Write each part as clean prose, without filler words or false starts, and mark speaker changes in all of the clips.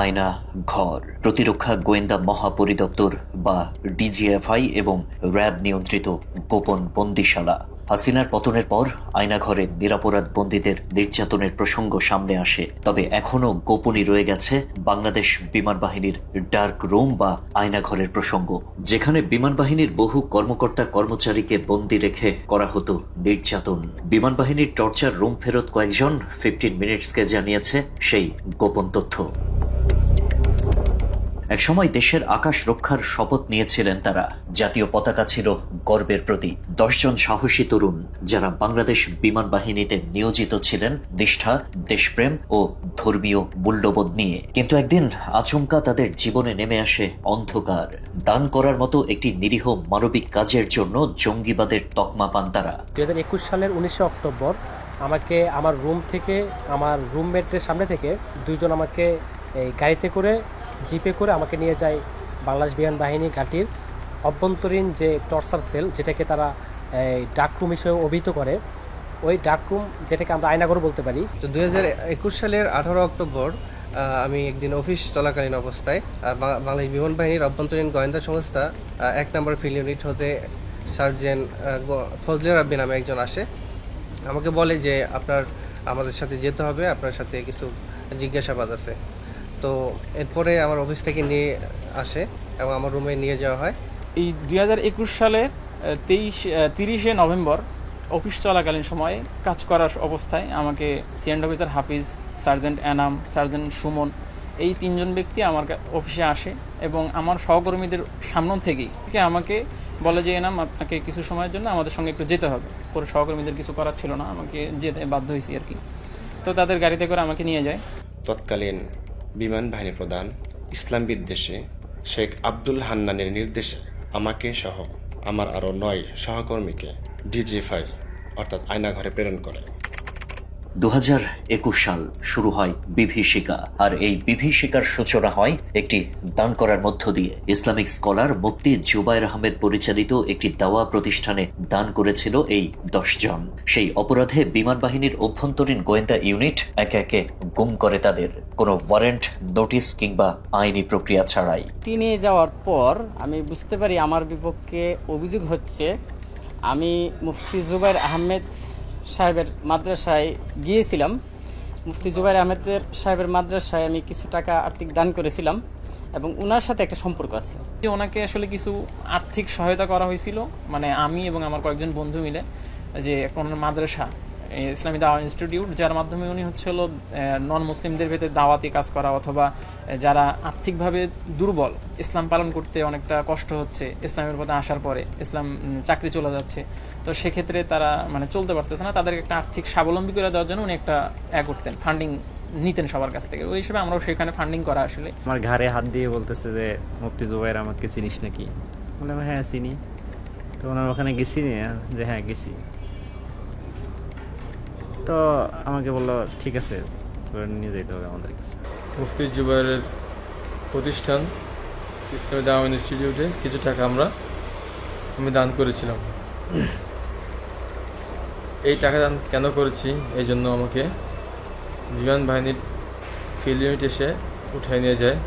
Speaker 1: আয়না ঘর। প্রতিরক্ষা গোয়েন্দা মহাপরিদপ্তর বা ডিজিএফআই এবং র্যাব নিয়ন্ত্রিত গোপন বন্দিশালা। হাসিনার পতনের পর আয়নাঘরে নিরাপরাধ বন্দীদের নির্যাতনের প্রসঙ্গ সামনে আসে, তবে এখনও গোপনই রয়ে গেছে বাংলাদেশ বিমান বাহিনীর ডার্ক রুম বা আয়নাঘরের প্রসঙ্গ, যেখানে বিমান বাহিনীর বহু কর্মকর্তা কর্মচারীকে বন্দী রেখে করা হতো নির্যাতন। বিমান বাহিনীর টর্চার রুম ফেরত কয়েকজন 15 মিনিটসকে জানিয়েছে সেই গোপন তথ্য। একসময় দেশের আকাশ রক্ষার শপথ নিয়েছিলেন তারা। জাতীয় পতাকা ছিল গর্বের প্রতীক। 10 জন সাহসী তরুণ যারা বাংলাদেশ বিমান বাহিনীতে নিয়োজিত ছিলেন নিষ্ঠা, দেশপ্রেম ও ধর্মীয় মূল্যবোধ নিয়ে। কিন্তু একদিন আচমকা তাদের জীবনে নেমে আসে অন্ধকার। দান করার মতো একটি নিরীহ মানবিক কাজের জন্য জঙ্গিবাদের তকমা পান তারা।
Speaker 2: 2021 সালের 19 অক্টোবর আমাকে আমার রুম থেকে, আমার রুমমেটদের সামনে থেকে দুইজন আমাকে এই গাড়িতে করে, জিপে করে আমাকে নিয়ে যায় বাংলাদেশ বিমান বাহিনী ঘাঁটির অভ্যন্তরীণ যে টর্চার সেল, যেটাকে তারা ডার্ক রুম হিসেবে অভিহিত করে, ওই ডার্ক রুম, যেটাকে আমরা আয়নাঘর বলতে পারি।
Speaker 3: তো 2021 সালের 18 অক্টোবর আমি একদিন অফিস চলাকালীন অবস্থায় বাংলাদেশ বিমান বাহিনীর অভ্যন্তরীণ গোয়েন্দা সংস্থা 1 নম্বর ফিল্ড ইউনিট হতে সার্জেন্ট ফজলে রাব্বি নামে একজন আসে। আমাকে বলে যে আমাদের সাথে যেতে হবে, আপনার সাথে কিছু জিজ্ঞাসাবাদ আছে। তো এরপরে আমার অফিস থেকে নিয়ে আসে এবং আমার রুমে নিয়ে যাওয়া হয়।
Speaker 4: এই 2021 সালের 30 নভেম্বর অফিস চলাকালীন সময়ে কাজ করার অবস্থায় আমাকে সিএন্ড অফিসার হাফিজ, সার্জেন্ট এনাম, সার্জেন্ট সুমন, এই 3 জন ব্যক্তি আমার অফিসে আসে এবং আমার সহকর্মীদের সামনে থেকেই আমাকে বলে যে এনাম, আপনাকে কিছু সময়ের জন্য আমাদের সঙ্গে একটু যেতে হবে। পরে সহকর্মীদের কিছু করার ছিল না, আমাকে যেতে বাধ্য হয়েছি আর কি। তো তাদের গাড়িতে করে আমাকে নিয়ে যায়।
Speaker 5: তৎকালীন বিমান বাহিনী প্রধান ইসলাম বিদ্বেষী শেখ আব্দুল হান্নানের নির্দেশে আমাকে সহ আমার আরও 9 সহকর্মীকে ডিজিএফআই অর্থাৎ আয়নাঘরে প্রেরণ করে।
Speaker 1: 2021 সাল শুরু হয় বিভীষিকা, আর এই বিভীষিকার সূচনা হয় একটি দান করার মধ্য দিয়ে। ইসলামিক স্কলার মুফতি জুবায়ের আহমেদ পরিচালিত একটি দাওয়া প্রতিষ্ঠানে দান করেছিল এই 10 জন। সেই অপরাধে বিমান বাহিনীর অভ্যন্তরীণ গোয়েন্দা ইউনিট একে একে গুম করে তাদের, কোনো ওয়ারেন্ট, নোটিশ কিংবা আইনি প্রক্রিয়া ছাড়াই।
Speaker 6: নিয়ে যাওয়ার পর আমি বুঝতে পারি আমার বিপক্ষে অভিযোগ হচ্ছে আমি মুফতি জুবায়ের আহমেদ সাহেবের মাদ্রাসায় গিয়েছিলাম। মুফতি জুবায়ের আহমেদের সাহেবের মাদ্রাসায় আমি কিছু টাকা আর্থিক দান করেছিলাম এবং ওনার সাথে একটা সম্পর্ক আছে।
Speaker 4: ওনাকে আসলে কিছু আর্থিক সহায়তা করা হয়েছিল, মানে আমি এবং আমার কয়েকজন বন্ধু মিলে, যে ওনার মাদ্রাসা ইসলামী দাওয়া ইনস্টিটিউট, যার মাধ্যমে উনি নন মুসলিমদের ভেতরে দাওয়াতি কাজ করা, অথবা যারা আর্থিকভাবে দুর্বল, ইসলাম পালন করতে অনেকটা কষ্ট হচ্ছে, ইসলামের পথে আসার পরে ইসলাম চাকরি চলে যাচ্ছে, তো সেক্ষেত্রে তারা চলতে পারতেছে না, তাদেরকে একটা আর্থিক স্বাবলম্বী করে দেওয়ার জন্য উনি একটা করতেন, ফান্ডিং নিতেন সবার কাছ থেকে। ওই হিসেবে আমরাও সেখানে ফান্ডিং করা। আসলে
Speaker 7: আমার ঘাড়ে হাত দিয়ে বলতেছে যে মুফতি জুবায়ের আমাকে চিনিস নাকি? বললাম হ্যাঁ চিনি। তো ওনার ওখানে গেছি, যে হ্যাঁ গেছি। তো আমাকে বললো ঠিক আছে, তোরা নিয়ে যেতে হবে আমাদের কাছে।
Speaker 8: মুফতি জুবায়েরের প্রতিষ্ঠান ইসলামী দাওয়া ইনস্টিটিউটে কিছু টাকা আমি দান করেছিলাম। এই টাকা দান কেন করেছি, এই জন্য আমাকে বিমান বাহিনীর ফিল্ড ইউনিট এসে উঠায় নিয়ে যায়।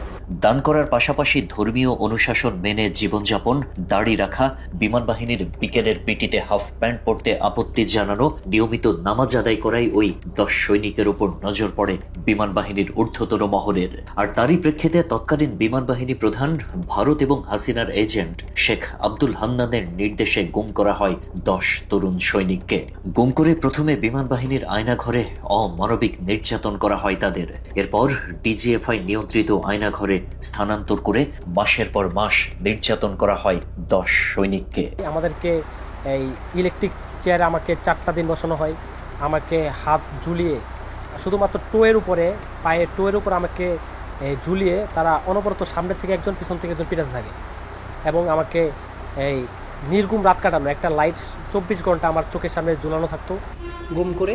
Speaker 1: দান করার পাশাপাশি ধর্মীয় অনুশাসন মেনে জীবনযাপন, দাড়ি রাখা, বিমান বাহিনীর বিকেলের পিটিতে হাফ প্যান্ট পরতে আপত্তি জানানো, নিয়মিত নামাজ আদায় করাই ওই 10 সৈনিকের উপর নজর পড়ে বিমান বাহিনীর ঊর্ধ্বতন মহলের। আর তারই প্রেক্ষিতে তৎকালীন বিমান বাহিনী প্রধান, ভারত এবং হাসিনার এজেন্ট শেখ আব্দুল হান্নানের নির্দেশে গুম করা হয় 10 তরুণ সৈনিককে। গুম করে প্রথমে বিমান বাহিনীর আয়নাঘরে অমানবিক নির্যাতন করা হয় তাদের। এরপর ডিজিএফআই নিয়ন্ত্রিত আয়নাঘরে স্থানান্তর করে মাসের পর মাস নির্যাতন করা হয় 10 সৈনিককে।
Speaker 2: আমাদেরকে এই ইলেকট্রিক চেয়ারে আমাকে 4টা দিন বসানো হয়। আমাকে হাত ঝুলিয়ে, শুধুমাত্র টোয়ের উপরে, পায়ের টোয়ের উপর আমাকে ঝুলিয়ে তারা অনবরত সামনের থেকে একজন, পিছন থেকে একজন পিটাতে থাকে এবং আমাকে এই নির্গুম রাত কাটানো, একটা লাইট 24 ঘন্টা আমার চোখের সামনে ঝুলানো থাকতো।
Speaker 9: গুম করে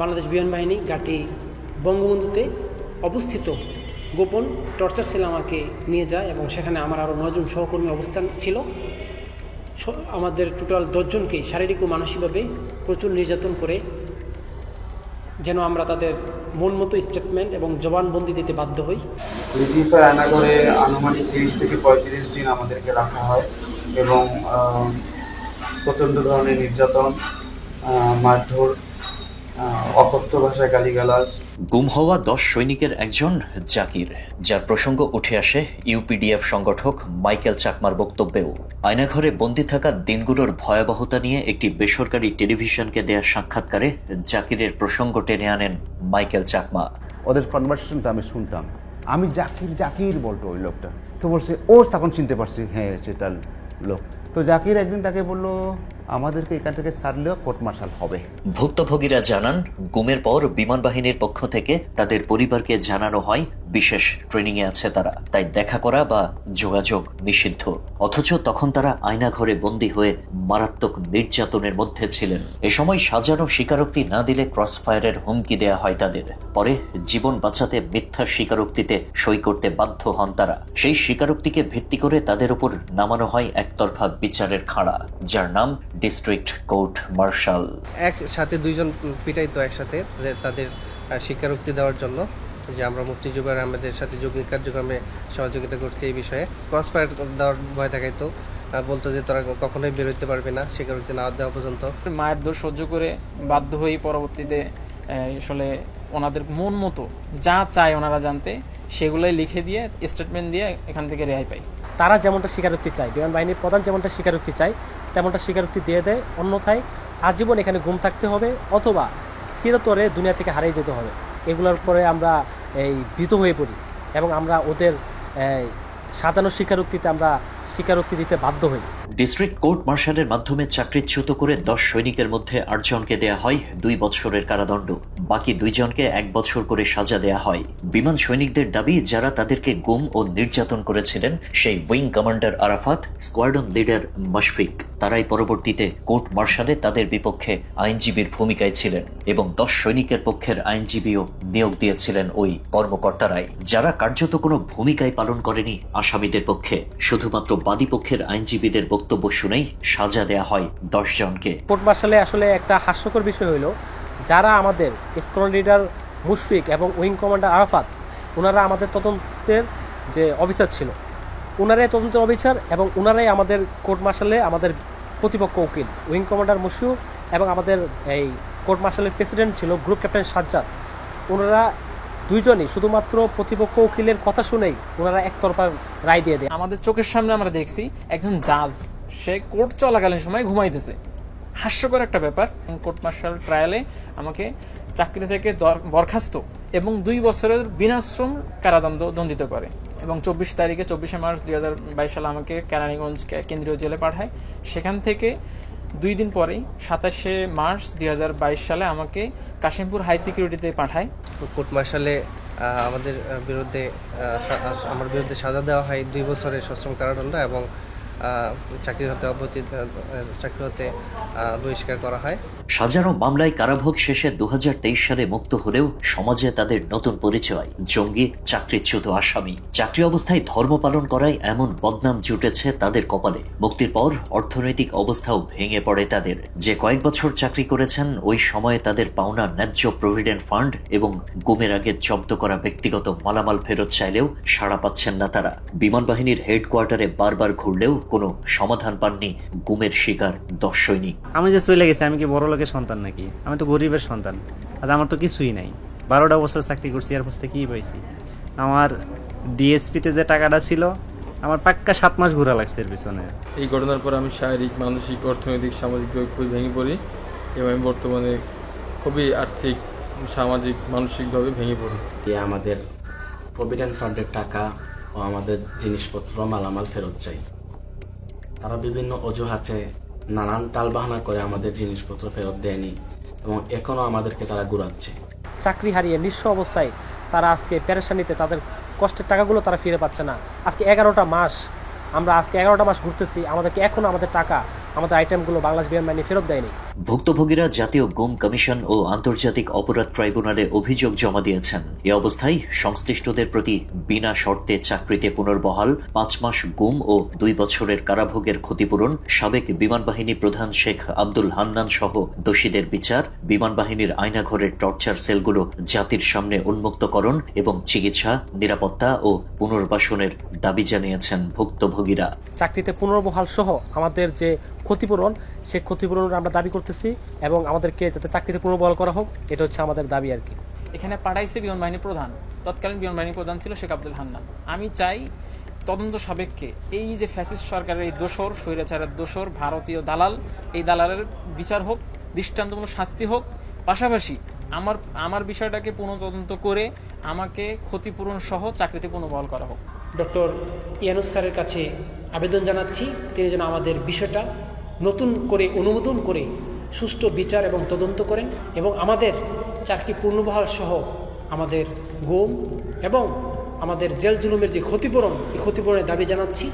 Speaker 9: বাংলাদেশ বিমান বাহিনী ঘাঁটি বঙ্গবন্ধুতে অবস্থিত গোপন টর্চার সেল আমাকে নিয়ে যায় এবং সেখানে আমার আরও 9 জন সহকর্মী অবস্থান ছিল। আমাদের টোটাল 10 জনকে শারীরিক ও মানসিকভাবে প্রচুর নির্যাতন করে যেন আমরা তাদের মন মতো স্টেটমেন্ট এবং জবানবন্দি দিতে বাধ্য হই।
Speaker 10: ডিজিএফআই আয়নাঘরে আনুমানিক 30 থেকে 35 দিন আমাদেরকে রাখা হয় এবং প্রচণ্ড ধরনের নির্যাতন, মারধর, অকথ্য ভাষায় গালিগালাজ।
Speaker 1: গুম হওয়া 10 সৈনিকের একজন জাকির, যার প্রসঙ্গ উঠে আসে ইউপিডিএফ সংগঠক মাইকেল চাকমার বক্তব্যেও। আয়নাঘরে বন্দী থাকা দিনগুলোর ভয়াবহতা নিয়ে একটি বেসরকারি টেলিভিশনকে দেয়া সাক্ষাৎকারে জাকিরের প্রসঙ্গ টেনে আনেন মাইকেল চাকমা।
Speaker 11: ওদের কনভারসেশনটা আমি শুনতাম, আমি জাকির জাকির বলতো ওই লোকটা, তো বলছে ও তখন চিনতে পারছি হ্যাঁ সেটার লোক। তো জাকির একদিন তাকে বললো আমাদেরকে এখান থেকে ছাড়লেও কোর্ট মার্শাল হবে।
Speaker 1: ভুক্তভোগীরা জানান, গুমের পর বিমান বাহিনীর পক্ষ থেকে তাদের পরিবারকে জানানো হয় বিশেষ ট্রেনিংয়ে আছে তারা, তাই দেখা করা বা যোগাযোগ নিষিদ্ধ। অথচ তখন তারা আয়নাঘরে বন্দী হয়ে মারাত্মক নির্যাতনের মধ্যে ছিলেন। এ সময় সাজানো স্বীকারোক্তি না দিলে ক্রসফায়ারের হুমকি দেয়া হয় তাদের। পরে জীবন বাঁচাতে মিথ্যা স্বীকারোক্তিতে সই করতে বাধ্য হন তারা। সেই স্বীকারোক্তিকে ভিত্তি করে তাদের উপর নামানো হয় একতরফা বিচারের খাড়া, যার নাম ডিস্ট্রিক্ট কোর্ট মার্শাল।
Speaker 3: একসাথে দুইজন পিটাইতো একসাথে তাদের স্বীকারোক্তি দেওয়ার জন্য যে আমরা মুফতি জুবায়ের আহমেদের সাথে যৌক্তিক কার্যক্রমে সহযোগিতা করছি। এই বিষয়ে ক্রসফায়ার দেওয়ার ভয় দেখাইতো, বলতো যে তোরা কখনোই বের হইতে পারবি না স্বীকারোক্তি না দেওয়া পর্যন্ত।
Speaker 4: মায়ের দোষ সহ্য করে বাধ্য হয়ে পরবর্তীতে আসলে ওনাদের মন মতো যা চায় ওনারা জানতে সেগুলোই লিখে দিয়ে স্টেটমেন্ট দিয়ে এখান থেকে রেহাই পাই।
Speaker 2: তারা যেমনটা স্বীকারোক্তি চায়, বিমান বাহিনীর প্রধান যেমনটা স্বীকারোক্তি চায় তেমনটা স্বীকারোক্তি দিয়ে দেয়, অন্যথায় আজীবন এখানে গুম থাকতে হবে অথবা চিরতরে দুনিয়া থেকে হারিয়ে যেতে হবে। এগুলোর পরে আমরা ভীত হয়ে পড়ি এবং আমরা ওদের সাজানো স্বীকারোক্তিতে আমরা স্বীকারোক্তি দিতে বাধ্য হই।
Speaker 1: ডিস্ট্রিক্ট কোর্ট মার্শালের মাধ্যমে চাকরিচ্যুত করে 10 সৈনিকের মধ্যে 8 জনকে দেয়া হয় 2 বছরের কারাদণ্ড, বাকি 2 জনকে 1 বছর করে সাজা দেয়া হয়। বিমান সৈনিকদের দাবি, যারা তাদেরকে গুম ও নির্যাতন করেছিলেন সেই wing commander Arafat, squadron leader Mashfiq, তারাই পরবর্তীতে কোর্ট মার্শালে তাদের বিপক্ষে আইনজীবীর ভূমিকায় ছিলেন এবং 10 সৈনিকের পক্ষের আইনজীবীও নিয়োগ দিয়েছিলেন ওই কর্মকর্তারাই, যারা কার্যত কোনো ভূমিকাই পালন করেনি আসামিদের পক্ষে। শুধুমাত্র বাদী পক্ষের আইনজীবীদের বক্তব্য শুনেই সাজা দেয়া হয় 10 জনকে।
Speaker 2: কোর্ট মার্শালে আসলে একটা হাস্যকর বিষয় হলো, যারা আমাদের স্কোয়াড্রন লিডার মুশফিক এবং উইং কমান্ডার আরাফাত, ওনারা আমাদের তদন্তের যে অফিসার ছিল, ওনারাই তদন্তের অফিসার এবং ওনারাই আমাদের কোর্ট মার্শালে আমাদের প্রতিপক্ষ উকিল। উইং কমান্ডার মুশফিক এবং আমাদের এই কোর্ট মার্শালের প্রেসিডেন্ট ছিল গ্রুপ ক্যাপ্টেন সাজ্জাদ। ওনারা দুইজনই শুধুমাত্র প্রতিপক্ষ উকিলের কথা শুনেই ওনারা একতরফা রায় দিয়ে দেয়।
Speaker 4: আমাদের চোখের সামনে আমরা দেখছি একজন জাজ সে কোর্ট চলাকালীন সময় ঘুমাইতেছে। হাস্যকর একটা ব্যাপার। কোর্ট মার্শাল ট্রায়ালে আমাকে চাকরি থেকে বরখাস্ত এবং 2 বছরের বিনাশ্রম কারাদণ্ডিত করে এবং 24শে মার্চ 2022 সালে আমাকে কেরানীগঞ্জ কেন্দ্রীয় জেলে পাঠায়। সেখান থেকে 2 দিন পরেই 27শে মার্চ 2022 সালে আমাকে কাশিমপুর হাই সিকিউরিটিতে পাঠায়।
Speaker 3: কোর্ট মার্শালে আমার বিরুদ্ধে সাজা দেওয়া হয় 2 বছরের সশ্রম কারাদণ্ড এবং চাকরি হতে বহিষ্কার করা হয়।
Speaker 1: সাজানো মামলায় কারাভোগ শেষে 2023 সালে মুক্ত হলেও সমাজে তাদের নতুন পরিচয় জঙ্গি, চাকরিচ্যুত আসামি। চাকরি অবস্থায় ধর্ম পালন করায় এমন বদনাম জুটেছে তাদের কপালে। মুক্তির পর অর্থনৈতিক অবস্থাও ভেঙে পড়ে তাদের। যে কয়েক বছর চাকরি করেছেন ওই সময়ে তাদের পাওনা ন্যায্য প্রভিডেন্ট ফান্ড এবং গুমের আগে জব্দ করা ব্যক্তিগত মালামাল ফেরত চাইলেও সাড়া পাচ্ছেন না তারা। বিমান বাহিনীর হেডকোয়ার্টারে বারবার ঘুরলেও কোনো সমাধান পাননি গুমের শিকার 10 সৈনিক।
Speaker 7: আমি যে চলে গেছি, আমি কি বড় লোকের সন্তান নাকি? আমি তো গরিবের সন্তান। আর আমার তো কিছুই নাই। 12টা বছর চাকরি করছি, এর মধ্যে কি পাইছি? আমার ডিএসপিতে যে টাকাটা ছিল, আমার পাক্কা 7 মাস ঘোরা লাগছে এর পিছনে।
Speaker 8: এই ঘটনার পর আমি শারীরিক, মানসিক, অর্থনৈতিক, সামাজিকভাবে খুবই ভেঙে পড়ি এবং আমি বর্তমানে খুবই আর্থিক, সামাজিক, মানসিকভাবে ভেঙে পড়ি।
Speaker 12: আমাদের প্রভিডেন্ট ফান্ডের টাকা ও আমাদের জিনিসপত্র মালামাল ফেরত চাই। তারা বিভিন্ন অজুহাতে নানান টালবাহানা করে আমাদের জিনিসপত্র ফেরত দেয়নি এবং এখনও আমাদেরকে তারা ঘুরাচ্ছে।
Speaker 2: চাকরি হারিয়ে নিঃস্ব অবস্থায় তারা আজকে পেরেশানিতে তাদের কষ্টের টাকাগুলো তারা ফিরে পাচ্ছে না। আজকে 11টা মাস আমরা ঘুরতেছি, আমাদেরকে এখনও আমাদের টাকা, আমাদের আইটেমগুলো বাংলাদেশ বিমান বাহিনী ফেরত দেয়নি।
Speaker 1: ভুক্তভোগীরা জাতীয় গুম কমিশন ও আন্তর্জাতিক অপরাধ ট্রাইব্যুনালে অভিযোগ জমা দিয়েছেন। এ অবস্থায় সংশ্লিষ্টদের প্রতি বিনা শর্তে চাকরিতে পুনর্বহাল, 5 মাস গুম ও 2 বছরের কারাভোগের ক্ষতিপূরণ, সাবেক বিমান বাহিনী প্রধান শেখ আব্দুল হান্নান সহ দোষীদের বিচার, বিমান বাহিনীর আয়নাঘরের টর্চার সেলগুলো জাতির সামনে উন্মুক্তকরণ এবং চিকিৎসা, নিরাপত্তা ও পুনর্বাসনের দাবি জানিয়েছেন ভুক্তভোগীরা।
Speaker 2: চাকরিতে পুনর্বহাল সহ আমাদের যে ক্ষতিপূরণ, সেই ক্ষতিপূরণ আমরা দাবি করতেছি এবং আমাদেরকে যাতে চাকরিতে পুনর্বহাল করা হোক, এটা হচ্ছে আমাদের দাবি আর কি।
Speaker 4: এখানে পাঠাইছে বিমান বাহিনী প্রধান, তৎকালীন বিমান বাহিনী প্রধান ছিল শেখ আব্দুল হান্নান। আমি চাই তদন্ত সাপেক্ষে এই যে ফ্যাসিস্ট সরকারের এই দোসর, স্বৈরাচারের দোসর, ভারতীয় দালাল, এই দালালের বিচার হোক, দৃষ্টান্তমূলক শাস্তি হোক। পাশাপাশি আমার বিষয়টাকে পুনঃতদন্ত করে আমাকে ক্ষতিপূরণ সহ চাকরিতে পুনর্বহাল করা হোক।
Speaker 9: ডক্টর ইয়ানুস স্যারের কাছে আবেদন জানাচ্ছি, তিনি যেন আমাদের বিষয়টা নতুন করে অনুমোদন করে সুষ্ঠু বিচার এবং তদন্ত করেন এবং আমাদের চাকরি পুনর্বহাল সহ আমাদের গুম এবং আমাদের জেল জুলুমের যে ক্ষতিপূরণ, এই ক্ষতিপূরণের দাবি জানাচ্ছি।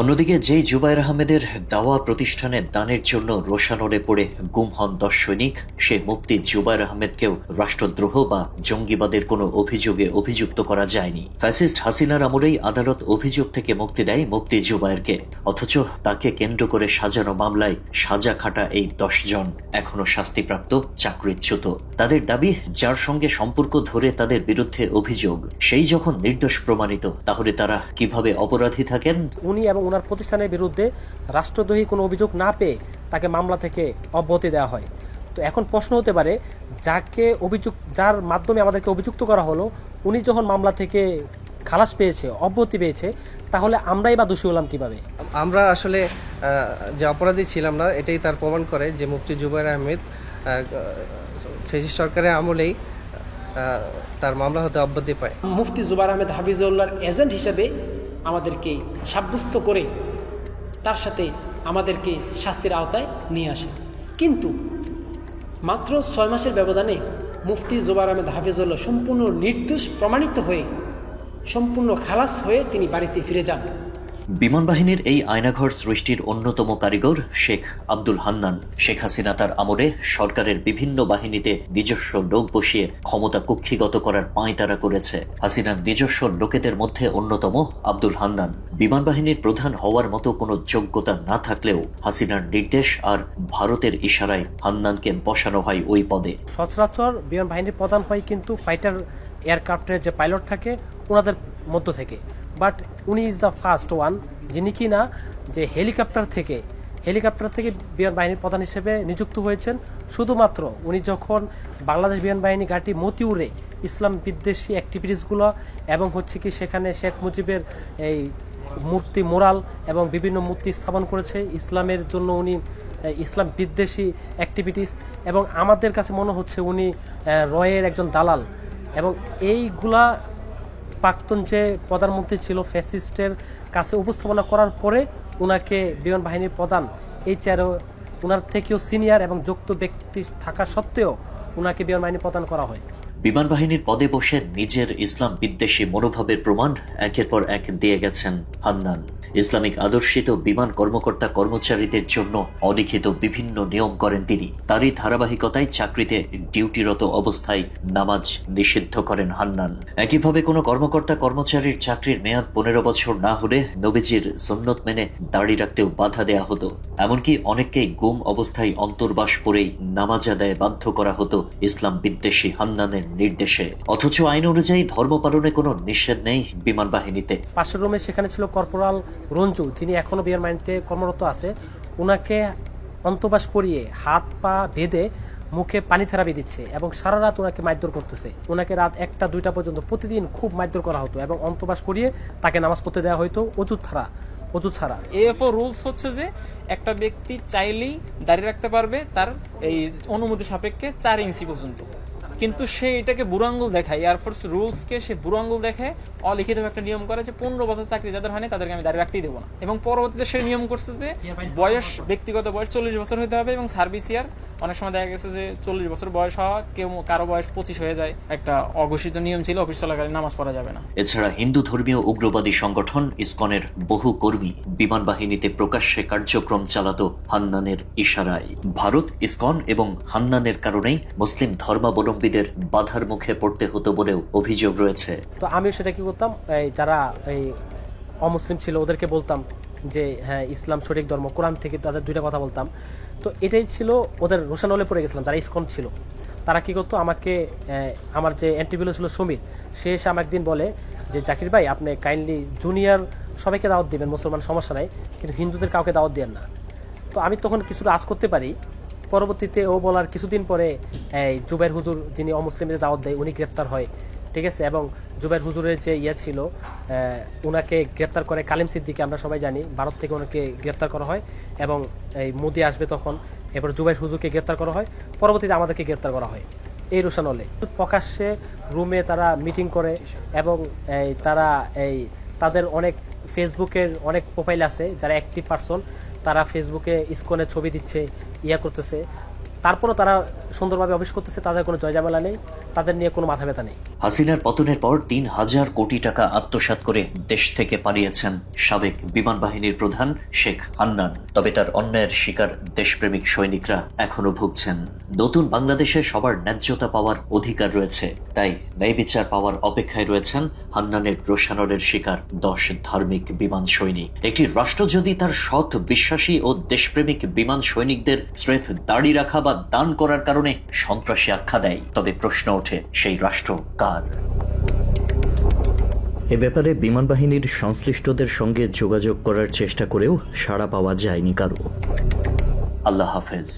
Speaker 1: অন্যদিকে যেই জুবায়ের আহমেদের দাওয়া প্রতিষ্ঠানে দানের জন্য রোশানলে পড়ে গুম হন 10 সৈনিক, সে মুফতি জুবায়ের আহমেদকেও রাষ্ট্রদ্রোহ বা জঙ্গিবাদের কোনো অভিযোগে অভিযুক্ত করা যায়নি। ফ্যাসিস্ট হাসিনার আমলেই আদালত অভিযোগ থেকে মুক্তি দেয় মুফতি জুবায়েরকে, অথচ তাকে কেন্দ্র করে সাজানো মামলায় সাজা খাটা এই 10 জন এখনো শাস্তিপ্রাপ্ত চাকরিচ্যুত। তাদের দাবি, যার সঙ্গে সম্পর্ক ধরে তাদের বিরুদ্ধে অভিযোগ, সেই যখন নির্দোষ প্রমাণিত, তাহলে তারা কিভাবে অপরাধী থাকেন?
Speaker 2: উনি এবং ওনার প্রতিষ্ঠানের বিরুদ্ধে রাষ্ট্রদ্রোহী কোনো অভিযোগ না পেয়ে তাকে মামলা থেকে অব্যাহতি দেওয়া হয়। তো এখন প্রশ্ন হতে পারে, যার মাধ্যমে আমাদেরকে অভিযুক্ত করা হলো, উনি যখন মামলা থেকে খালাস পেয়েছে, অব্যাহতি পেয়েছে, তাহলে আমরাই বা দোষী হলাম কিভাবে?
Speaker 3: আমরা আসলে যে অপরাধী ছিলাম না, এটাই তার প্রমাণ করে যে মুফতি জুবায়ের আহমেদ ফ্যাসিস্ট সরকারের আমলেই তার মামলা হতে অব্যাহতি পায়।
Speaker 9: মুফতি জুবায়ের আহমেদ হাফিজউল্লাহর এজেন্ট হিসেবে আমাদেরকে সাব্যস্ত করে তার সাথে আমাদেরকে শাস্তির আওতায় নিয়ে আসে। কিন্তু মাত্র 6 মাসের ব্যবধানে মুফতি জুবায়ের আহমেদ হাফিজউল্লাহ সম্পূর্ণ নির্দোষ প্রমাণিত হয়ে, সম্পূর্ণ খালাস হয়ে তিনি বাড়িতে ফিরে যান।
Speaker 1: বিমান বাহিনীর এই আয়নাঘর সৃষ্টির অন্যতম কারিগর শেখ আব্দুল হান্নান। শেখ হাসিনা তার আমলে সরকারের বিভিন্ন বাহিনীতে নিজস্ব লোক বসিয়ে ক্ষমতা কুক্ষিগত করার পাঁয়তারা করেছে। হাসিনার নিজস্ব লোকেদের মধ্যে অন্যতম আব্দুল হান্নান। বিমান বাহিনীর প্রধান হওয়ার মতো কোনো যোগ্যতা না থাকলেও হাসিনার নির্দেশ আর ভারতের ইশারায় হান্নানকে বসানো হয় ওই পদে।
Speaker 2: সচরাচর বিমান বাহিনীর প্রধান হয় কিন্তু ফাইটার এয়ারক্রাফটের যে পাইলট থাকে ওনাদের মধ্য থেকে, বাট উনি ইজ দ্য ফার্স্ট ওয়ান যিনি কিনা যে হেলিকপ্টার থেকে বিমান বাহিনীর প্রধান হিসেবে নিযুক্ত হয়েছেন। শুধুমাত্র উনি যখন বাংলাদেশ বিমান বাহিনী ঘাঁটি মতিউরে ইসলাম বিদ্বেষী অ্যাক্টিভিটিসগুলো এবং হচ্ছে কি সেখানে শেখ মুজিবের এই মূর্তি, মোরাল এবং বিভিন্ন মূর্তি স্থাপন করেছে ইসলামের জন্য, উনি ইসলাম বিদ্বেষী অ্যাক্টিভিটিস, এবং আমাদের কাছে মনে হচ্ছে উনি রয়ের একজন দালাল। এবং এইগুলা প্রাক্তন যে প্রধানমন্ত্রী ছিল ফ্যাসিস্টের কাছে উপস্থাপনা করার পরে ওনাকে বিমান বাহিনীর প্রধান এই চেয়ারে ওনার থেকেও সিনিয়র এবং যুক্ত ব্যক্তি থাকা সত্ত্বেও ওনাকে বিমান বাহিনী প্রদান করা হয়।
Speaker 1: বিমান বাহিনীর পদে বসে নিজের ইসলাম বিদ্বেষী মনোভাবের প্রমাণ একের পর এক দিয়ে গেছেন হান্নান। ইসলামিক আদর্শিত বিমান কর্মকর্তা কর্মচারীদের জন্য অলিখিত বিভিন্ন নিয়ম করেন তিনি। তারই ধারাবাহিকতায় চাকরিতে ডিউটিরত অবস্থায় নামাজ নিষিদ্ধ করেন হান্নান। একইভাবে কোনো কর্মকর্তা কর্মচারীর চাকরির মেয়াদ 15 বছর না হলে নবীজির সুন্নত মেনে দাড়ি রাখতেও বাধা দেয়া হতো। এমনকি অনেককেই গুম অবস্থায় অন্তর্বাস পরেই নামাজ আদায়ে বাধ্য করা হতো ইসলাম বিদ্বেষী হান্নানের নির্দেশে। অথচ আইন অনুযায়ী ধর্ম পালনে কোনো নিষেধ নেই বিমান বাহিনীতে।
Speaker 2: পাশের রুমে সেখানে ছিল কর্পোরাল রঞ্জু, যিনি এখনো বিমান বাহিনীতে কর্মরত আছে। ওনাকে অন্তর্বাস পরিয়ে হাত পা বেঁধে মুখে পানি থেরাপি দিচ্ছে এবং সারা রাত ওনাকে মারধর করতেছে। ওনাকে রাত 1টা 2টা পর্যন্ত প্রতিদিন খুব মারধর করা হতো এবং অন্তর্বাস পরিয়ে তাকে নামাজ পড়তে দেওয়া হতো অজু ছাড়া।
Speaker 4: এএফও রুলস হচ্ছে যে একটা ব্যক্তি চাইলেই দাঁড়িয়ে রাখতে পারবে তার এই অনুমতি সাপেক্ষে 4 ইঞ্চি পর্যন্ত, কিন্তু সে এটাকে বুড়ো আঙ্গুল দেখায়, এয়ারফোর্স রুলসকে সে বুড়ো আঙ্গুল দেখে অলিখিত একটা নিয়ম করে যে 15 বছর চাকরি যাদের হয়নি তাদেরকে আমি দাঁড়িয়ে রাখতেই দেবো না। এবং পরবর্তীতে সে নিয়ম করছে যে বয়স, ব্যক্তিগত বয়স 40 বছর হতে হবে এবং সার্ভিস ইয়ার অনেক সময় দেখা গেছে যে 40 বছর বয়স হওয়া, কেউ কারো বয়স 25 হয়ে যায়। একটা অঘোষিত নিয়ম ছিল অফিস চলাকালীন নামাজ পড়া যাবে না।
Speaker 1: এছাড়া হিন্দু ধর্মীয় উগ্রবাদী সংগঠন ইসকনের বহু কর্মী বিমান বাহিনীতে প্রকাশ্যে কার্যক্রম চালাতো হান্নানের ইশারায়। ভারত, ইসকন এবং হান্নানের কারণেই মুসলিম ধর্মাবলম্বীদের বাধার মুখে পড়তে হতো বলেও অভিযোগ রয়েছে।
Speaker 2: তো আমি সেটা কি করতাম, যারা এই অমুসলিম ছিল ওদেরকে বলতাম যে হ্যাঁ ইসলাম সঠিক ধর্ম, কোরআন থেকে তাদের দুইটা কথা বলতাম। তো এটাই ছিল ওদের রোশানলে পড়ে গেছিলাম। যারা ইসকন ছিল তারা কি করতো, আমাকে আমার যে এন্টিভিলো ছিল সমীর, সে এসে আমাকে একদিন বলে যে জাকির ভাই আপনি কাইন্ডলি জুনিয়র সবাইকে দাওয়াত দিবেন, মুসলমান সমস্যা নাই, কিন্তু হিন্দুদের কাউকে দাওয়াত দেন না। তো আমি তখন কিছুটা আজ করতে পারি। পরবর্তীতে ও বলার কিছুদিন পরে জুবাইর হুজুর, যিনি অমুসলিমদের দাওয়াত দেয়, উনি গ্রেপ্তার হয়, ঠিক আছে। এবং জুবাইর হুজুরের যে ছিল ওনাকে গ্রেপ্তার করে কালিম সিদ্দিকি, আমরা সবাই জানি ভারত থেকে ওনাকে গ্রেপ্তার করা হয়। এবং এই মোদি আসবে তখন, এরপর জুবাইর হুজুরকে গ্রেপ্তার করা হয়, পরবর্তীতে আমাদেরকে গ্রেপ্তার করা হয় এই রোশানলে। প্রকাশ্যে রুমে তারা মিটিং করে এবং তারা তাদের অনেক ফেসবুকের অনেক প্রোফাইল আছে, যারা অ্যাক্টিভ পারসন, তারা ফেসবুকে ইসকনের ছবি দিচ্ছে, করতেছে। তারপরও তারা সুন্দরভাবে অফিস করতেছে, তাদের কোনো জয়জামেলা নেই, তাদের নিয়ে কোনো মাথা ব্যথা নেই।
Speaker 1: হাসিনার পতনের পর 3000 কোটি টাকা আত্মসাৎ করে দেশ থেকে পালিয়েছেন সাবেক বিমান বাহিনীর প্রধান শেখ হান্নান। তবে তার অন্যায়ের শিকার দেশপ্রেমিক সৈনিকরা এখনো ভুগছেন। নতুন বাংলাদেশে সবার ন্যায্যতা পাওয়ার অধিকার রয়েছে, তাই ন্যায় বিচার পাওয়ার অপেক্ষায় রয়েছেন হান্নানের রোশানলের শিকার 10 ধার্মিক বিমান সৈনিক। একটি রাষ্ট্র যদি তার সৎ, বিশ্বাসী ও দেশপ্রেমিক বিমান সৈনিকদের স্রেফ দাড়ি রাখা বা দান করার কারণে সন্ত্রাসী আখ্যা দেয়, তবে প্রশ্ন ওঠে সেই রাষ্ট্র কার? এ ব্যাপারে বিমান বাহিনীর সংশ্লিষ্টদের সঙ্গে যোগাযোগ করার চেষ্টা করেও সাড়া পাওয়া যায়নি কারো। আল্লাহ হাফেজ।